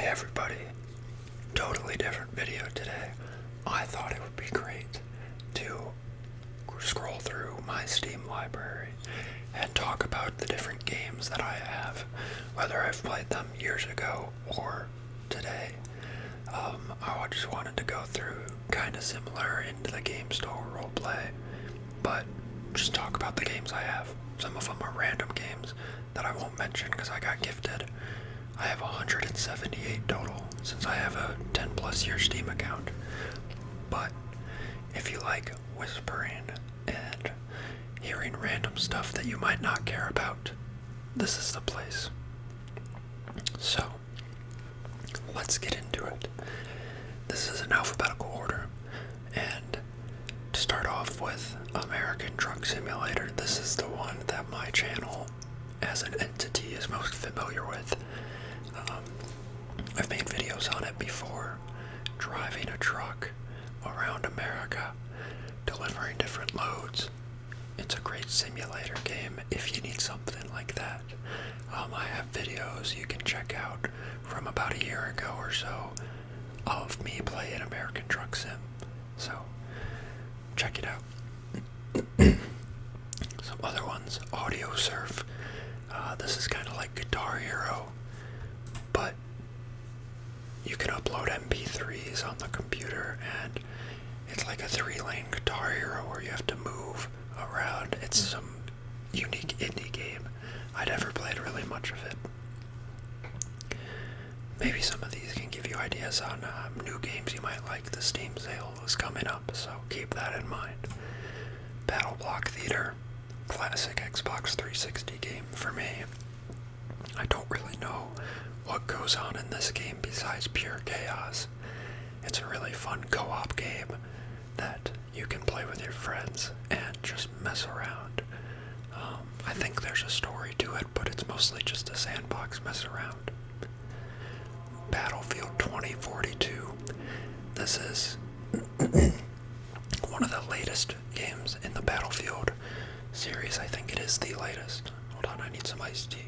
everybody, totally different video today. I thought it would be great to scroll through my Steam library and talk about the different games that I have, whether I've played them years ago or today. I just wanted to go through kind of similar into the game store roleplay, but just talk about the games I have. Some of them are random games that I won't mention because I got gifted. I have 178 total since I have a 10 plus year Steam account. But if you like whispering and hearing random stuff that you might not care about, this is the place. So, let's get into it. This is in alphabetical order, and to start off with American Truck Simulator, this is the one that my channel as an entity is most familiar with. I've made videos on it before, driving a truck around America, delivering different loads. It's a great simulator game if you need something like that. I have videos you can check out from about a year ago or so of me playing American Truck Sim. So, check it out. Some other ones, Audio Surf. This is kind of like Guitar Hero, but you can upload MP3s on the computer, and it's like a 3-lane Guitar Hero where you have to move around. It's some unique indie game. I never played really much of it. Maybe some of these can give you ideas on new games you might like. The Steam sale is coming up, so keep that in mind. Battle Block Theater, classic Xbox 360 game for me. I don't really know what goes on in this game besides pure chaos. It's a really fun co-op game that you can play with your friends and just mess around. I think there's a story to it, but it's mostly just a sandbox mess around. Battlefield 2042. This is one of the latest games in the Battlefield series. I think it is the latest. Hold on, I need some iced tea.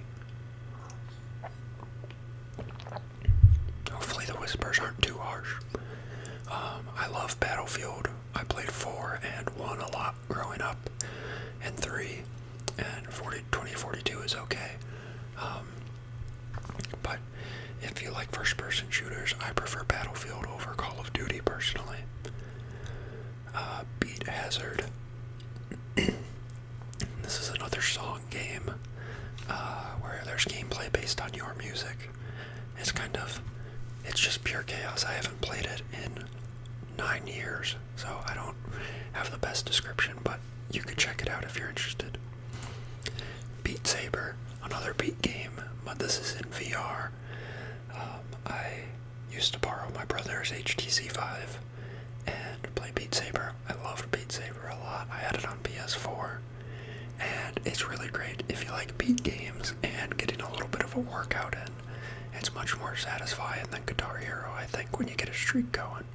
Hopefully the whispers aren't too harsh. I love Battlefield. I played 4 and 1 a lot growing up, and 3, and 2042 is okay. But if you like first-person shooters, I prefer Battlefield over Call of Duty personally. Beat Hazard. This is another song game where there's gameplay based on your music. It's just pure chaos. I haven't played it in 9 years, so I don't have the best description, but you could check it out if you're interested. Beat Saber, another Beat game, but this is in VR. I used to borrow my brother's HTC Vive and play Beat Saber. I loved Beat Saber a lot. I had it on PS4, and it's really great if you like Beat games and getting a little bit of a workout in. It's much more satisfying than Guitar Hero, I think, when you get a streak going.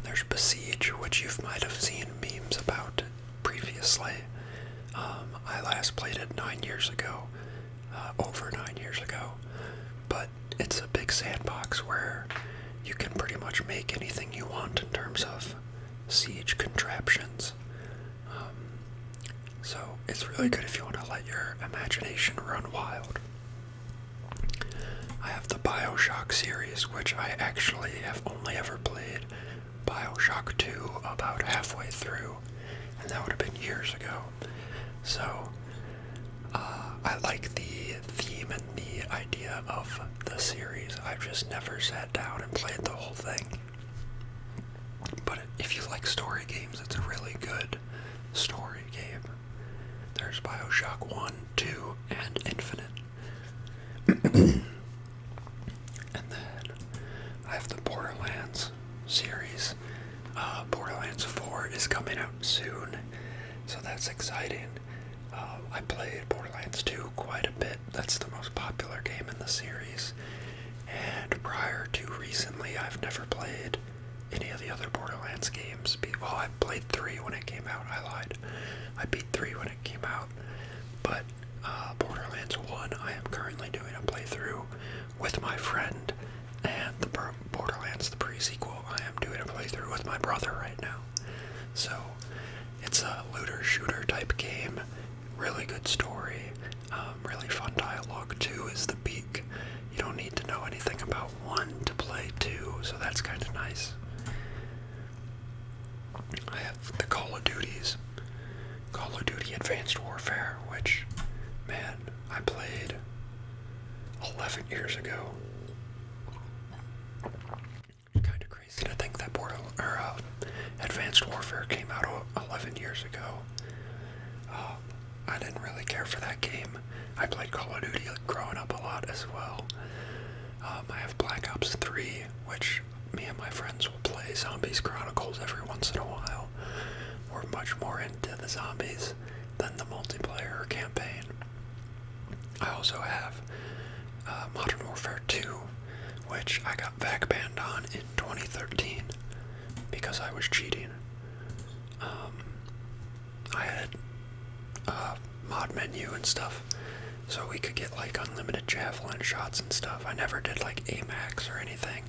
There's Besiege, which you might have seen memes about previously. I last played it 9 years ago, over 9 years ago, but it's a big sandbox where you can pretty much make anything you want in terms of siege contraptions. So it's really good if you want to let your imagination run wild. I have the BioShock series, which I actually have only ever played BioShock 2 about halfway through, and that would have been years ago. So, I like the theme and the idea of the series. I've just never sat down and played the whole thing. But if you like story games, it's a really good story game. There's BioShock 1, 2, and Infinite. And then I have the Borderlands series. Borderlands 4 is coming out soon, so that's exciting. I played Borderlands 2 quite a bit. That's the most popular game in the series. And prior to recently, I've never played any of the other Borderlands games. Well, I played 3 when it came out. I lied. I beat 3 when it came out. But Borderlands 1, I am currently doing a playthrough with my friend, and the Borderlands, the pre-sequel, I am doing a playthrough with my brother right now. So, it's a looter-shooter type game, really good story, really fun dialogue. 2 is the peak. You don't need to know anything about 1 to play 2, so that's kind of nice. I have the Call of Duties. Call of Duty Advanced Warfare, which, man, I played 11 years ago. Kind of crazy to think that Advanced Warfare came out 11 years ago. I didn't really care for that game. I played Call of Duty growing up a lot as well. I have Black Ops 3, which me and my friends will play Zombies Chronicles every once in a while. We're much more into the zombies than the multiplayer or campaign. I also have Modern Warfare 2, which I got back banned on in 2013 because I was cheating. I had a mod menu and stuff, so we could get like unlimited javelin shots and stuff. I never did like AMAX or anything.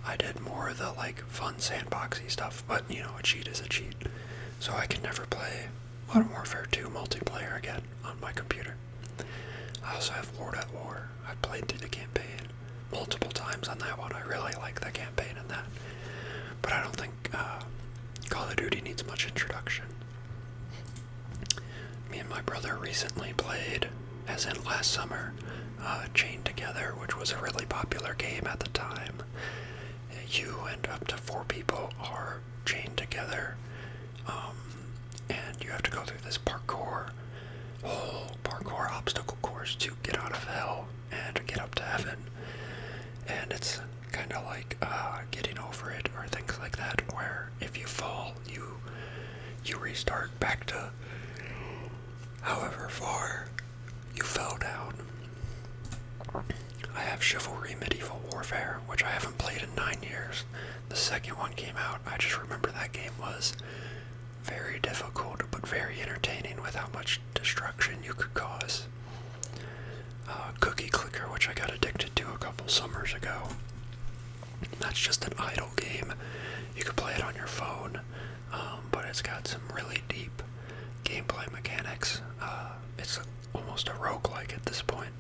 I did more of the like fun sandboxy stuff, but you know, a cheat is a cheat. So I can never play Modern Warfare 2 multiplayer again on my computer. I also have World at War. I've played through the campaign multiple times on that one. I really like the campaign in that. But I don't think Call of Duty needs much introduction. Me and my brother recently played, as in last summer, Chained Together, which was a really popular game at the time. You and up to 4 people are chained together, and you have to go through this whole parkour obstacle course to get out of hell and get up to heaven. And it's kind of like getting over it or things like that, where if you fall, you restart back to however far you fell down. I have Chivalry Medieval Warfare, which I haven't played in 9 years. The second one came out. I just remember that game was very difficult, but very entertaining with how much destruction you could cause. Cookie Clicker, which I got addicted to a couple summers ago. That's just an idle game. You could play it on your phone, but it's got some really deep gameplay mechanics. It's almost a roguelike at this point.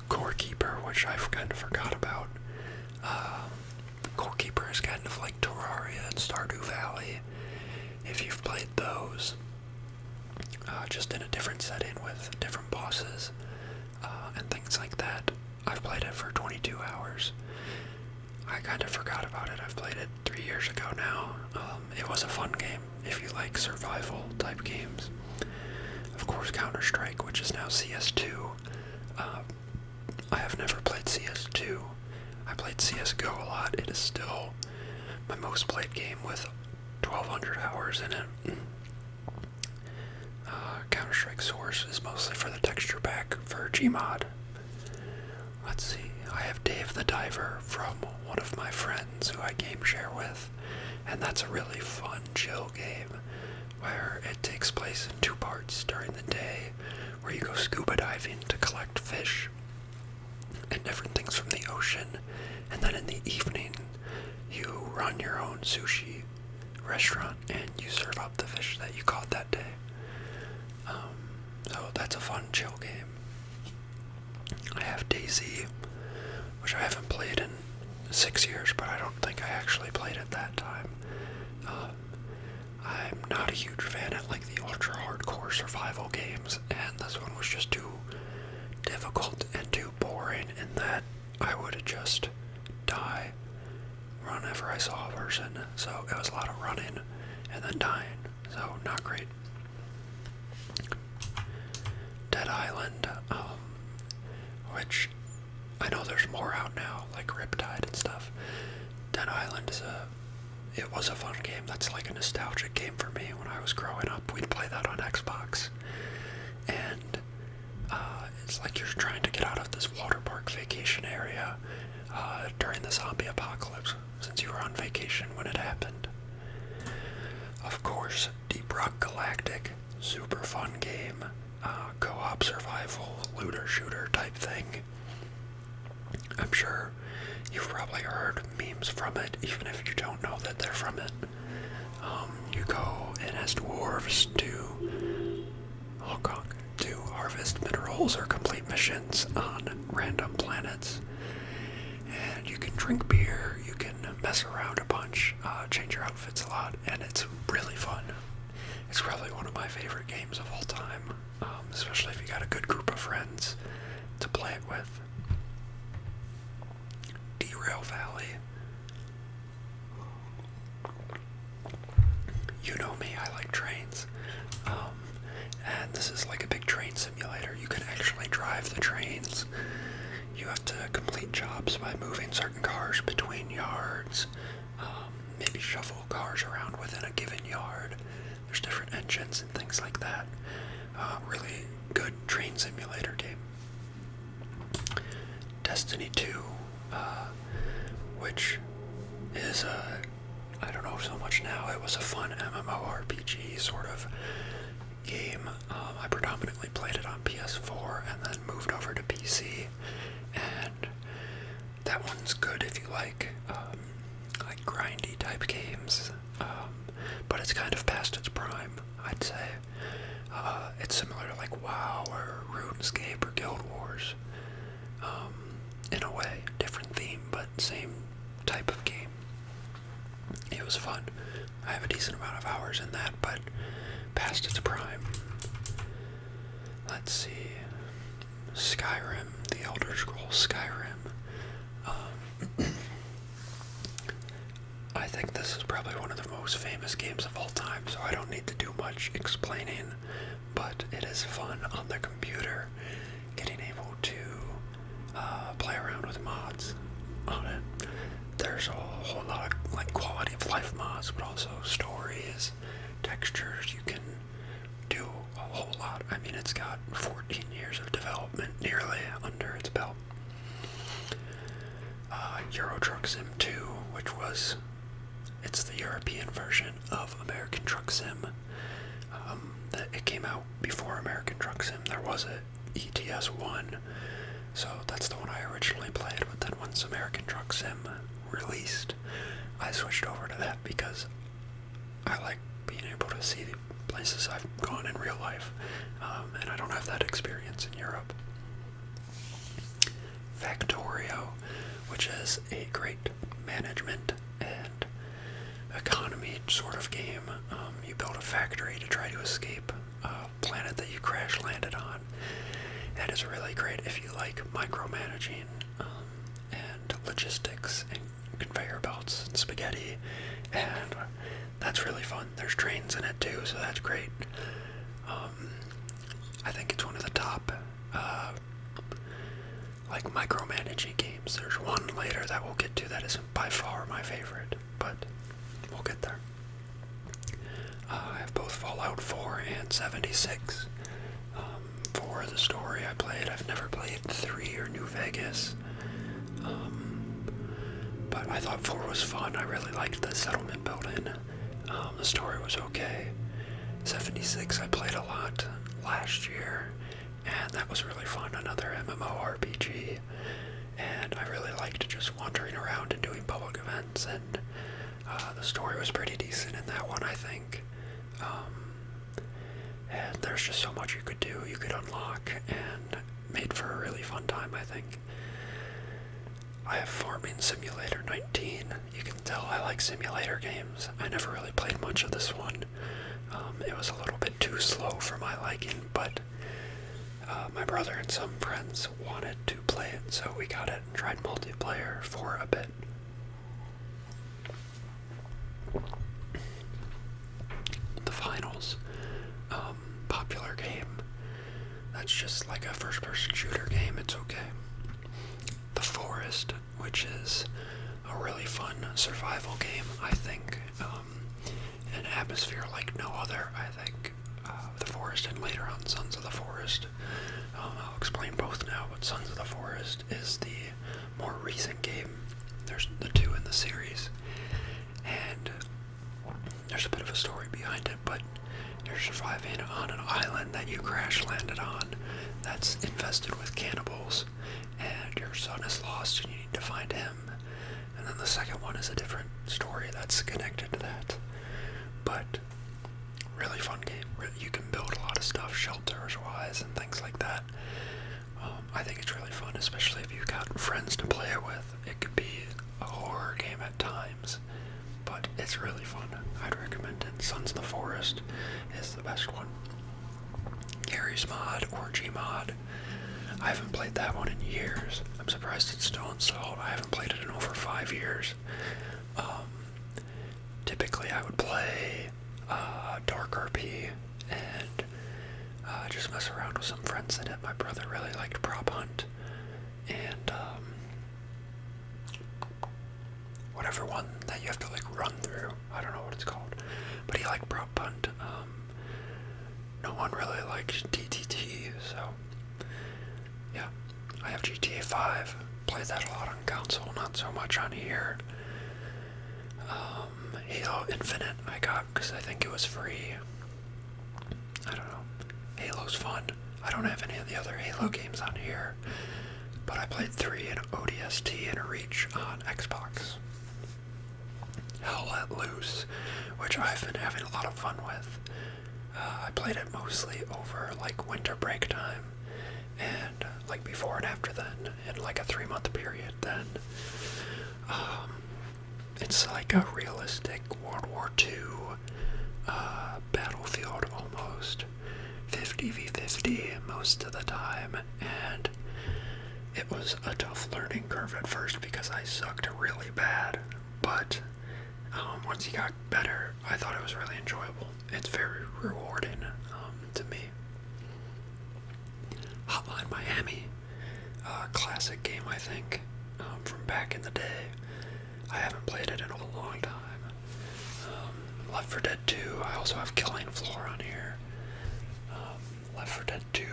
Core Keeper, which I've kind of forgot about. Core Keeper is kind of like Terraria and Stardew Valley, if you've played those. Just in a different setting with different bosses and things like that. I've played it for 22 hours. I kind of forgot about it. I've played it 3 years ago now. It was a fun game if you like survival type games. Of course, Counter-Strike, which is now CS2. I have never played CS2. I played CSGO a lot. It is still my most played game with 1,200 hours in it. Counter-Strike Source is mostly for the texture pack for Gmod. Let's see, I have Dave the Diver from one of my friends who I game share with, and that's a really fun, chill game where it takes place in 2 parts during the day, where you go scuba diving to collect fish and different things from the ocean, and then in the evening you run your own sushi restaurant and you serve up the fish that you caught that day. So that's a fun, chill game. I have DayZ, which I haven't played in 6 years, but I don't think I actually played it that time. I'm not a huge fan of like the ultra hardcore survival games, and this one was just too difficult and too boring in that I would just die whenever I saw a person. So it was a lot of running and then dying, so not great. Dead Island, which I know there's more out now, like Riptide and stuff. Dead Island it was a fun game. That's like a nostalgic game for me. When I was growing up, we'd play that on Xbox. And it's like you're trying to get out of this water park vacation area during the zombie apocalypse, since you were on vacation when it happened. Of course, Deep Rock Galactic, super fun game. Co-op survival, looter shooter type thing. sure you've probably heard memes from it, even if you don't know that they're from it. You go in as dwarves to Hong Kong to harvest minerals or complete missions on random planets. And you can drink beer, you can mess around a bunch, change your outfits a lot, and it's really fun. It's probably one of my favorite games of all time, especially if you got a good group of friends to play it with. Derail Valley. You know me, I like trains. And this is like a big train simulator. You can actually drive the trains. You have to complete jobs by moving certain cars between yards, maybe shuffle cars around within a given yard. There's different engines and things like that. Really good train simulator game. Destiny 2, which is, I don't know so much now, it was a fun MMORPG sort of game. I predominantly played it on PS4 and then moved over to PC, and that one's good if you like grindy type games, but it's kind of past its prime, I'd say. It's similar to like WoW or RuneScape or Guild Wars, in a way, different theme, but same type of game. It was fun. I have a decent amount of hours in that, but past its prime. Let's see. Skyrim, the Elder Scrolls Skyrim. I think this is probably one of the most famous games of all time, so I don't need to do much explaining, but it is fun on the computer, getting able to play around with mods on it. There's a whole lot of like quality of life mods, but also stories, textures. You can do a whole lot. I mean, it's got 14 years of development nearly under its belt. Euro Truck Sim 2, which was, it's the European version of American Truck Sim. It came out before American Truck Sim. There was a ETS 1, so that's the one I originally played, but then once American Truck Sim released, I switched over to that because I like being able to see the places I've gone in real life, and I don't have that experience in Europe. Factorio, which is a great management and economy sort of game. You build a factory to try to escape a planet that you crash landed on. That is really great if you like micromanaging and logistics and conveyor belts and spaghetti, and that's really fun. There's trains in it too, so that's great. I think it's one of the top like micromanaging games. There's one later that we'll get to that isn't by far my favorite, but we'll get there. I have both Fallout 4 and 76. For the story I played, I've never played 3 or New Vegas. But I thought 4 was fun. I really liked the settlement building. The story was okay. 76 I played a lot last year, and that was really fun. Another MMORPG, and I really liked just wandering around and doing public events, and the story was pretty decent in that one, I think. And there's just so much you could do, you could unlock, and made for a really fun time, I think. I have Farming Simulator 19. You can tell I like simulator games. I never really played much of this one. It was a little bit too slow for my liking, but my brother and some friends wanted to play it, so we got it and tried multiplayer for a bit. The Finals. Popular game. That's just like a first-person shooter game. It's okay. The Forest, which is a really fun survival game, I think. An atmosphere like no other, I think. The Forest and later on Sons of the Forest. I'll explain both now, but Sons of the Forest is the more recent game. There's the 2 in the series. And there's a bit of a story behind it, but you're surviving on an island that you crash landed on that's infested with cannibals, and you're your son is lost and you need to find him. And then the second one is a different story that's connected to that. But really fun game. You can build a lot of stuff, shelters-wise, and things like that. I think it's really fun, especially if you've got friends to play it with. It could be a horror game at times, but it's really fun. I'd recommend it. Sons of the Forest is the best one. Gary's Mod or Gmod. I haven't played that one in years. I'm surprised it's still installed. I haven't played it in over 5 years. Typically I would play Dark RP and just mess around with some friends in it. My brother really liked Prop Hunt and whatever one that you have to like run through. I don't know what it's called, but he liked Prop Hunt. No one really likes DTT, so yeah. I have GTA 5. Played that a lot on console, not so much on here. Halo Infinite I got because I think it was free. I don't know. Halo's fun. I don't have any of the other Halo games on here, but I played 3 in ODST and Reach on Xbox. Hell Let Loose, which I've been having a lot of fun with. I played it mostly over like winter break time and like before and after then in like a 3-month period then. It's like a realistic World War II battlefield almost. 50v50 most of the time, and it was a tough learning curve at first because I sucked really bad, but once you got better, I thought it was really enjoyable. It's very rewarding to me. Hotline Miami, classic game I think, from back in the day. I haven't played it in a long time. Left 4 Dead 2, I also have Killing Floor on here. Left 4 Dead 2,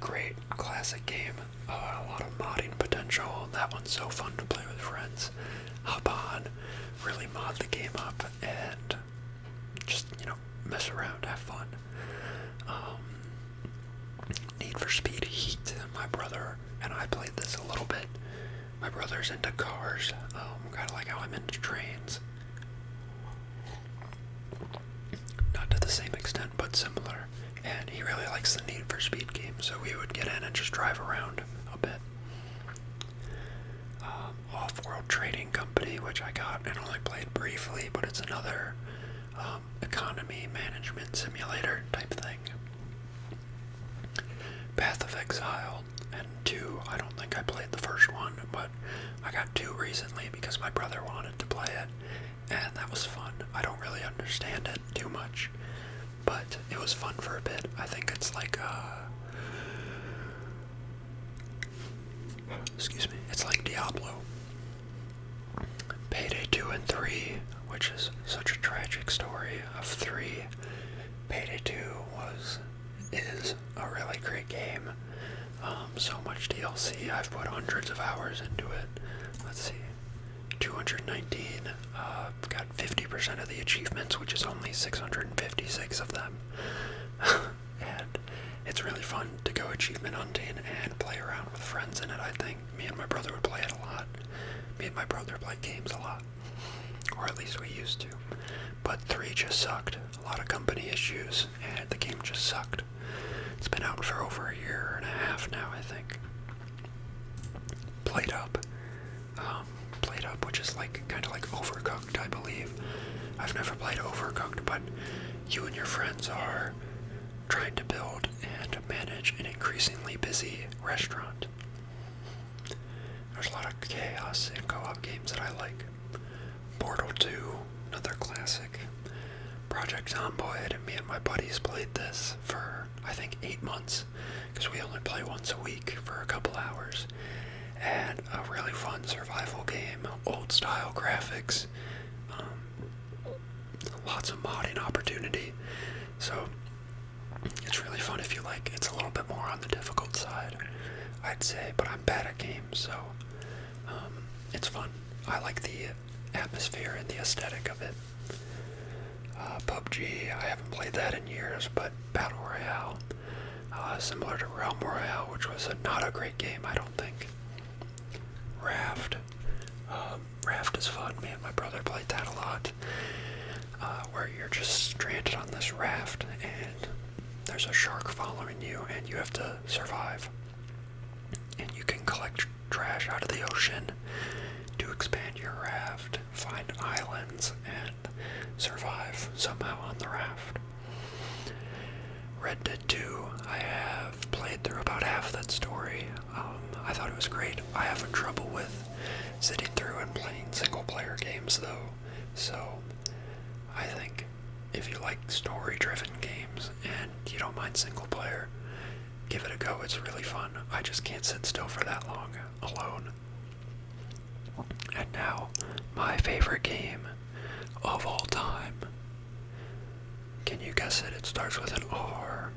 great classic game, a lot of modding potential. That one's so fun to play with friends. Hop on, really mod the game up, and just, mess around, have fun. Need for Speed Heat, my brother and I played this a little bit. My brother's into cars, kind of like how I'm into trains. Not to the same extent, but similar. And he really likes the Need for Speed game, so we would get in and just drive around a bit. Off-World Trading Company, which I got and only played briefly, but it's another economy management simulator type thing. Path of Exile and 2, I don't think I played the first one, but I got 2 recently because my brother wanted to play it, and that was fun. I don't really understand it too much, but it was fun for a bit. I think it's like it's like Diablo. Payday 2 and 3, which is such a tragic story of 3. Payday 2 is a really great game. So much DLC. I've put hundreds of hours into it. Let's see. 219. Got 50% of the achievements, which is only 656 of them. And it's really fun to go achievement hunting and play around with friends in it, I think. Me and my brother would play it a lot. Me and my brother play games a lot. Or at least we used to. But 3 just sucked. A lot of company issues, and the game just sucked. It's been out for over a year and a half now, I think. Played Up, which is kind of like Overcooked, I believe. I've never played Overcooked, but you and your friends are trying to build and manage an increasingly busy restaurant. There's a lot of chaos in co-op games that I like. Portal 2, another classic. Project Zomboid, and me and my buddies played this for, I think, 8 months, because we only play once a week for a couple hours. And a really fun survival game, old style graphics, lots of modding opportunity, so it's really fun if you like. It's a little bit more on the difficult side, I'd say, but I'm bad at games, so it's fun. I like the atmosphere and the aesthetic of it. PUBG, I haven't played that in years, but Battle Royale, similar to Realm Royale, which was not a great game, I don't think. was fun. Me and my brother played that a lot. Where you're just stranded on this raft and there's a shark following you and you have to survive. And you can collect trash out of the ocean to expand your raft, find islands, and survive somehow on the raft. Red Dead 2, I have played through about half that story. I thought it was great. I have trouble with sitting through and playing single-player games, though. So, I think if you like story-driven games and you don't mind single-player, give it a go. It's really fun. I just can't sit still for that long alone. And now, my favorite game of all time. Can you guess it? It starts with an R.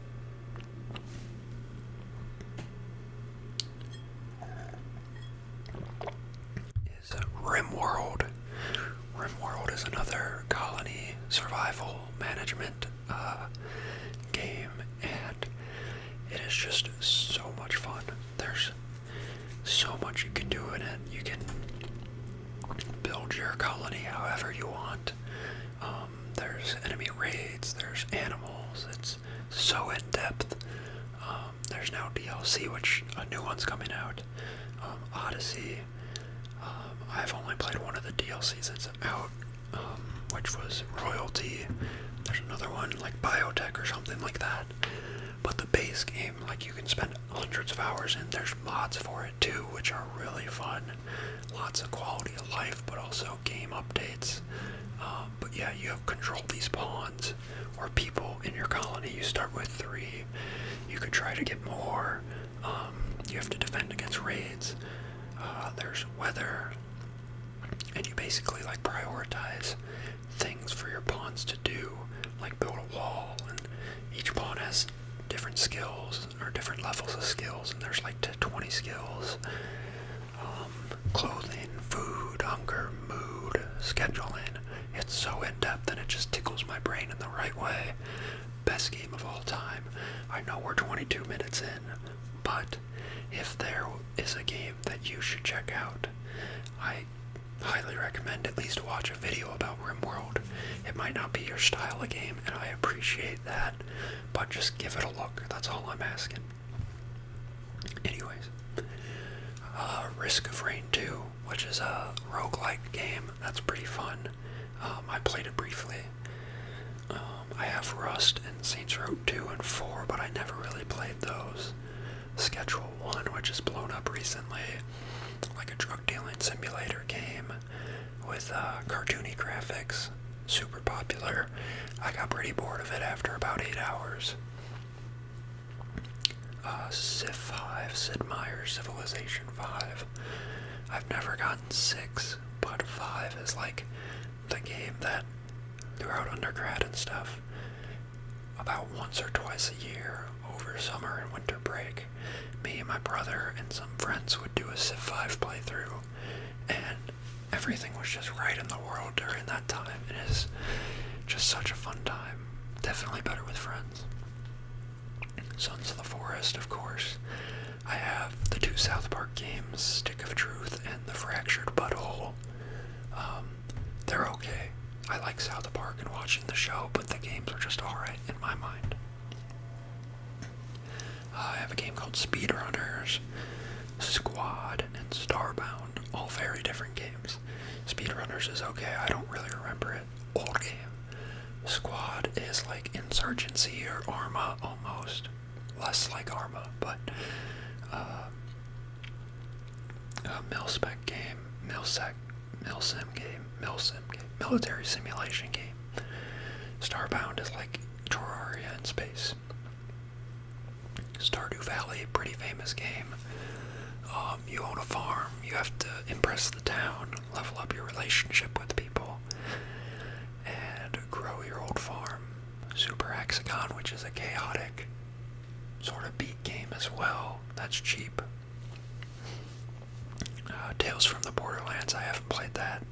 Is RimWorld. RimWorld is another colony survival management game, and it is just so much fun. There's so much you can do in it. You can build your colony however you want. There's enemy raids, there's animals, it's so in-depth. There's now DLC, which a new one's coming out, Odyssey. I've only played one of the DLCs that's out, which was Royalty. There's another one, like Biotech or something like that. But the base game, like, you can spend hundreds of hours in. There's mods for it too, which are really fun. Lots of quality of life, but also game updates. But yeah, you have control these pawns, or people in your colony. You start with 3. You could try to get more. You have to defend against raids. There's weather. And you basically, like, prioritize things for your pawns to do, like build a wall, and each pawn has different skills, or different levels of skills, and there's like 20 skills. Clothing, food, hunger, mood, scheduling. It's so in-depth and it just tickles my brain in the right way. Best game of all time. I know we're 22 minutes in, but if there is a game that you should check out, I highly recommend at least watch a video about RimWorld. It might not be your style of game, and I appreciate that, but just give it a look. That's all I'm asking. Anyways, Risk of Rain 2, which is a roguelike game. That's pretty fun. I played it briefly. I have Rust and Saints Row 2 and 4, but I never really played those. Schedule 1, which is blown up recently, like a drug dealing simulator game with cartoony graphics, super popular. I got pretty bored of it after about 8 hours. Civ 5, Sid Meier's Civilization 5. I've never gotten 6, but 5 is like the game that throughout undergrad and stuff, about once or twice a year over summer and winter break, me and my brother and some friends would do a Civ 5 playthrough, and everything was just right in the world during that time. It is just such a fun time. Definitely better with friends. Sons of the Forest, of course. I have the 2 South Park games, Stick of Truth and The Fractured Butthole. They're okay. I like South Park and watching the show, but the games are just alright in my mind. I have a game called Speedrunners, Squad, and Starbound, all very different games. Speedrunners is okay, I don't really remember it. Old game. Squad is like Insurgency or Arma almost. Less like Arma, but mil-spec game, mil-sim game, military simulation game. Starbound is like Terraria in space. Stardew Valley, pretty famous game. You own a farm, you have to impress the town, level up your relationship with people, and grow your old farm. Super Hexagon, which is a chaotic sort of beat game as well. That's cheap. Tales from the Borderlands, I haven't played that.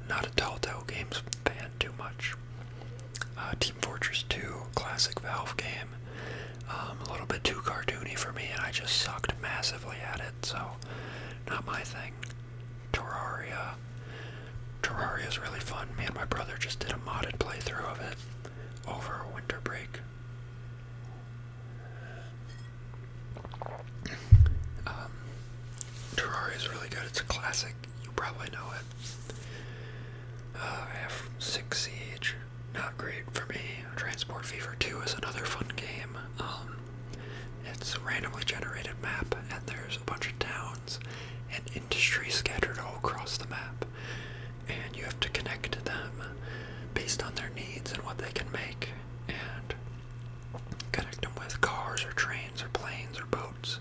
Not a Telltale Games fan too much. Team Fortress 2, classic Valve game. A little bit too cartoony for me, and I just sucked massively at it, so not my thing. Terraria, Terraria is really fun. Me and my brother just did a modded playthrough of it over winter break. Terraria is really good. It's a classic. You probably know it. I have 6 Siege. Not great for me. Transport Fever 2 is another fun game. It's a randomly generated map, and there's a bunch of towns and industry scattered all across the map. And you have to connect them based on their needs and what they can make, and connect them with cars or trains or planes or boats,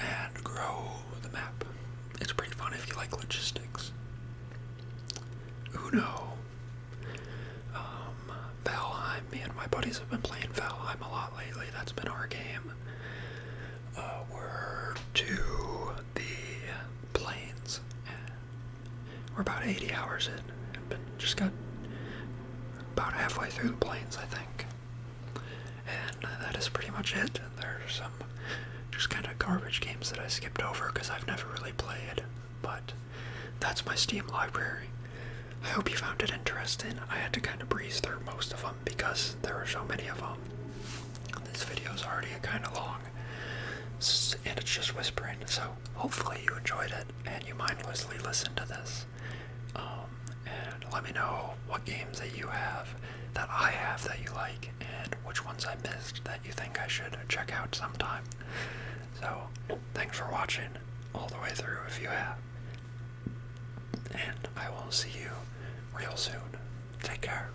and grow the map. It's pretty fun if you like logistics. Uno. Valheim. Me and my buddies have been playing Valheim a lot lately. That's been our game. We're to the plains. We're about 80 hours in. Just got about halfway through the plains, I think. And that is pretty much it. There's some just kind of garbage games that I skipped over because I've never really played. But that's my Steam library. I hope you found it interesting. I had to kind of breeze through most of them because there were so many of them. This video is already kind of long, and it's just whispering, so hopefully you enjoyed it and you mindlessly listened to this. And let me know what games that you have, that I have that you like, and which ones I missed that you think I should check out sometime. So, thanks for watching all the way through if you have. And I will see you real soon. Take care.